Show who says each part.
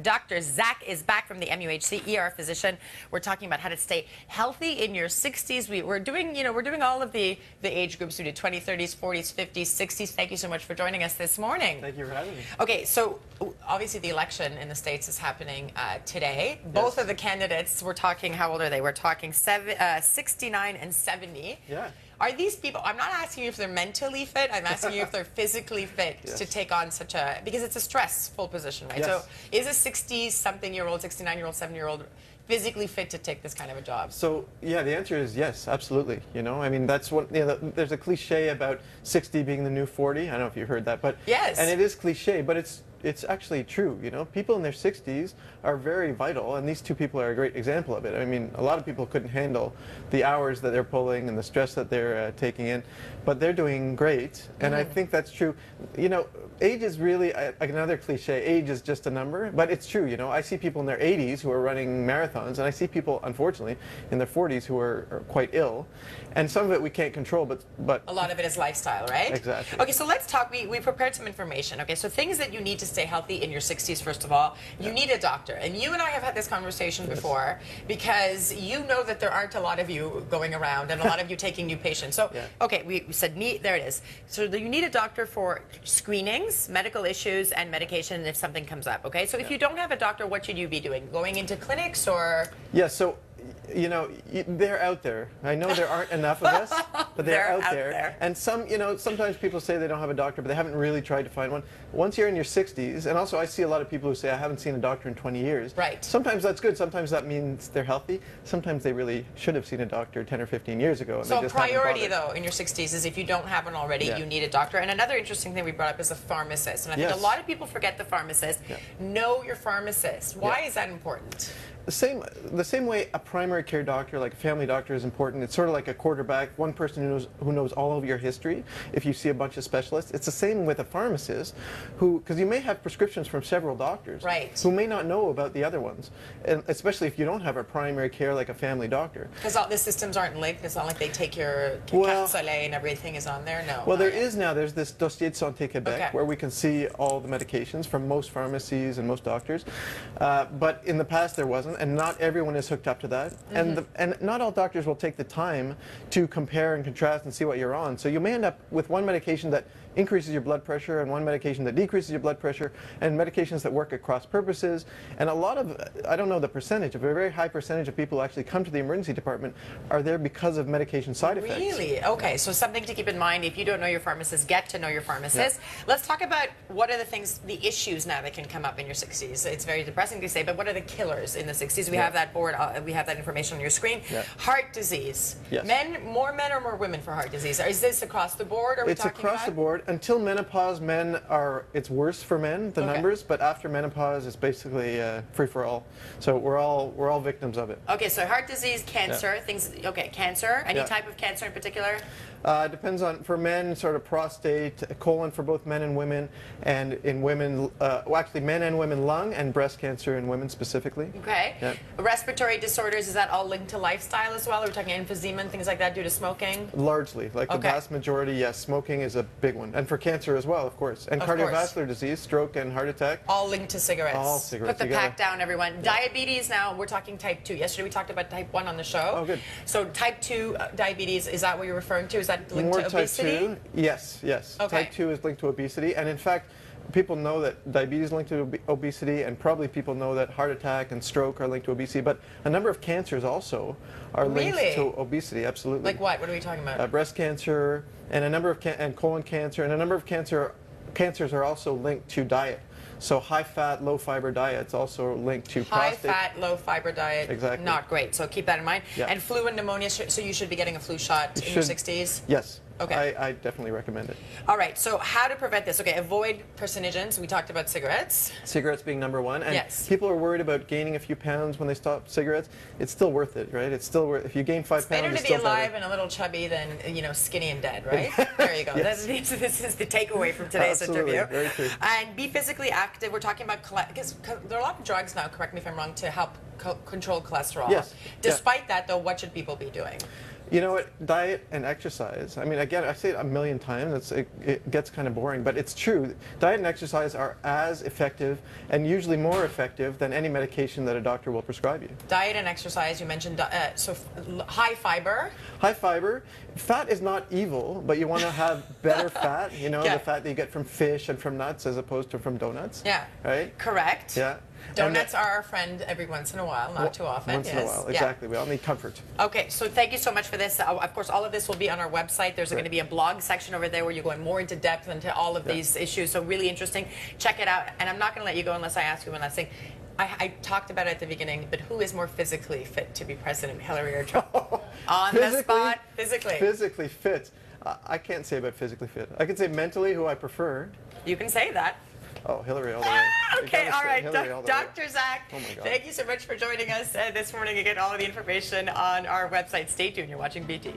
Speaker 1: Dr. Zach is back from the MUHC, ER physician. We're talking about how to stay healthy in your 60s. We're doing, we're doing all of the age groups. We did 20s, 30s, 40s, 50s, 60s. Thank you so much for joining us this morning.
Speaker 2: Thank you for having me.
Speaker 1: Okay, so obviously the election in the States is happening today. Both of the candidates, we're talking, how old are they? We're talking 69 and 70.
Speaker 2: Yeah.
Speaker 1: Are these people, I'm not asking you if they're mentally fit, I'm asking you if they're physically fit to take on such a, because it's a stressful position, right?
Speaker 2: Yes.
Speaker 1: So is a 60-something-year-old, 69-year-old, 70-year-old physically fit to take this kind of a job?
Speaker 2: So, yeah, the answer is yes, absolutely. I mean, that's what, there's a cliche about 60 being the new 40. I don't know if you heard that, but
Speaker 1: yes.
Speaker 2: And it is cliche, but it's actually true. People in their 60s are very vital, and these two people are a great example of it. I mean, a lot of people couldn't handle the hours that they're pulling and the stress that they're taking in, but they're doing great, and I think that's true. Age is really another cliche. Age is just a number, but it's true. I see people in their 80s who are running marathons, and I see people, unfortunately, in their 40s who are quite ill, and some of it we can't control, but
Speaker 1: a lot of it is lifestyle, right?
Speaker 2: Exactly.
Speaker 1: Okay, so let's talk. We prepared some information. Okay, so things that you need to stay healthy in your 60s. First of all, you need a doctor, and you and I have had this conversation before, because you know that there aren't a lot of you going around and a lot of you taking new patients. So, okay, we said need. There it is. So you need a doctor for screenings, medical issues, and medication if something comes up. Okay, so if you don't have a doctor, what should you be doing? Going into clinics or?
Speaker 2: Yeah. So. They're out there. I know there aren't enough of us, but they're out there. And sometimes people say they don't have a doctor, but they haven't really tried to find one. Once you're in your 60s, and also I see a lot of people who say, I haven't seen a doctor in 20 years.
Speaker 1: Right.
Speaker 2: Sometimes that's good. Sometimes that means they're healthy. Sometimes they really should have seen a doctor 10 or 15 years ago. And
Speaker 1: so
Speaker 2: they just
Speaker 1: priority, though, in your 60s is if you don't have one already, you need a doctor. And another interesting thing we brought up is a pharmacist. And I think a lot of people forget the pharmacist. Know your pharmacist. Why is that important?
Speaker 2: The same way a primary care doctor, like a family doctor, is important. It's sort of like a quarterback, one person who knows all of your history. If you see a bunch of specialists, it's the same with a pharmacist, because you may have prescriptions from several doctors, who may not know about the other ones, and especially if you don't have a primary care like a family doctor.
Speaker 1: Because all the systems aren't linked. It's not like they take your carte soleil and everything is on there. No.
Speaker 2: Well, there is now. There's this Dossier de Santé Québec where we can see all the medications from most pharmacies and most doctors, but in the past there wasn't. And not everyone is hooked up to that, and not all doctors will take the time to compare and contrast and see what you're on. So you may end up with one medication that increases your blood pressure and one medication that decreases your blood pressure, and medications that work at cross purposes. And a lot of, I don't know the percentage, but a very high percentage of people who actually come to the emergency department are there because of medication side effects.
Speaker 1: Really? Okay, so something to keep in mind. If you don't know your pharmacist, get to know your pharmacist. Let's talk about what are the issues now that can come up in your 60s. It's very depressing to say, but what are the killers in the 60s? We have that board, we have that information on your screen. Heart disease. More men or more women for heart disease? Is this across the board?
Speaker 2: It's across the board. Until menopause, it's worse for men, the numbers, but after menopause, it's basically free for all. So we're all victims of it.
Speaker 1: Okay, so heart disease, cancer, cancer. Any type of cancer in particular?
Speaker 2: Depends on, for men, sort of prostate, colon for both men and women, and in women, actually men and women, lung and breast cancer in women specifically.
Speaker 1: Okay. Respiratory disorders, is that all linked to lifestyle as well? Are we talking emphysema and things like that due to smoking?
Speaker 2: Largely, like the vast majority, yes. Smoking is a big one. And for cancer as well, of course. And cardiovascular disease, stroke and heart attack.
Speaker 1: All linked to cigarettes.
Speaker 2: All cigarettes.
Speaker 1: Put the pack down, everyone. Diabetes now, we're talking type 2. Yesterday we talked about type 1 on the show.
Speaker 2: Oh, good.
Speaker 1: So type 2 diabetes, is that what you're referring to? Is that linked to obesity?
Speaker 2: Type 2, yes.
Speaker 1: Okay.
Speaker 2: Type 2 is linked to obesity, and in fact, people know that diabetes is linked to obesity, and probably people know that heart attack and stroke are linked to obesity, but a number of cancers also are linked to obesity, absolutely.
Speaker 1: Like what? What are we talking about?
Speaker 2: Breast cancer, and a number of and colon cancer, and a number of cancers are also linked to diet. So high-fat, low-fiber diets also linked to prostate.
Speaker 1: High-fat, low-fiber diet, not great. So keep that in mind. And flu and pneumonia, so you should be getting a flu shot in your 60s?
Speaker 2: Yes.
Speaker 1: Okay.
Speaker 2: I definitely recommend it.
Speaker 1: All right, so how to prevent this? Okay, avoid carcinogens. We talked about cigarettes.
Speaker 2: Cigarettes being number one. And people are worried about gaining a few pounds when they stop cigarettes. It's still worth it, right? It's still worth, if you gain 5 pounds,
Speaker 1: better to be alive and a little chubby than, skinny and dead, right? There you go. This is the takeaway from today's interview.
Speaker 2: Very true.
Speaker 1: And be physically active. We're talking about, because there are a lot of drugs now, correct me if I'm wrong, to help control cholesterol.
Speaker 2: Yes.
Speaker 1: Despite that, though, what should people be doing?
Speaker 2: You know what? Diet and exercise. I mean, again, I say it a million times. It gets kind of boring, but it's true. Diet and exercise are as effective and usually more effective than any medication that a doctor will prescribe you.
Speaker 1: Diet and exercise. You mentioned high fiber.
Speaker 2: High fiber. Fat is not evil, but you want to have better fat. You know,
Speaker 1: yeah.
Speaker 2: the fat that you get from fish and from nuts as opposed to from donuts.
Speaker 1: Yeah.
Speaker 2: Right.
Speaker 1: Correct.
Speaker 2: Yeah.
Speaker 1: Donuts are our friend every once in a while, not too often.
Speaker 2: Once in a while, exactly. We all need comfort.
Speaker 1: Okay, so thank you so much for this. Of course, all of this will be on our website. There's going to be a blog section over there where you're going more into depth into all of these issues. So really interesting. Check it out. And I'm not going to let you go unless I ask you one last thing. I talked about it at the beginning, but who is more physically fit to be president, Hillary or Trump? On the spot, physically.
Speaker 2: Physically fit. I can't say about physically fit. I can say mentally who I prefer.
Speaker 1: You can say that.
Speaker 2: Oh, Hillary all the way.
Speaker 1: Okay, all right.
Speaker 2: All
Speaker 1: Dr. Zach,
Speaker 2: oh my God.
Speaker 1: Thank you so much for joining us this morning. Again, all of the information on our website. Stay tuned. You're watching BT.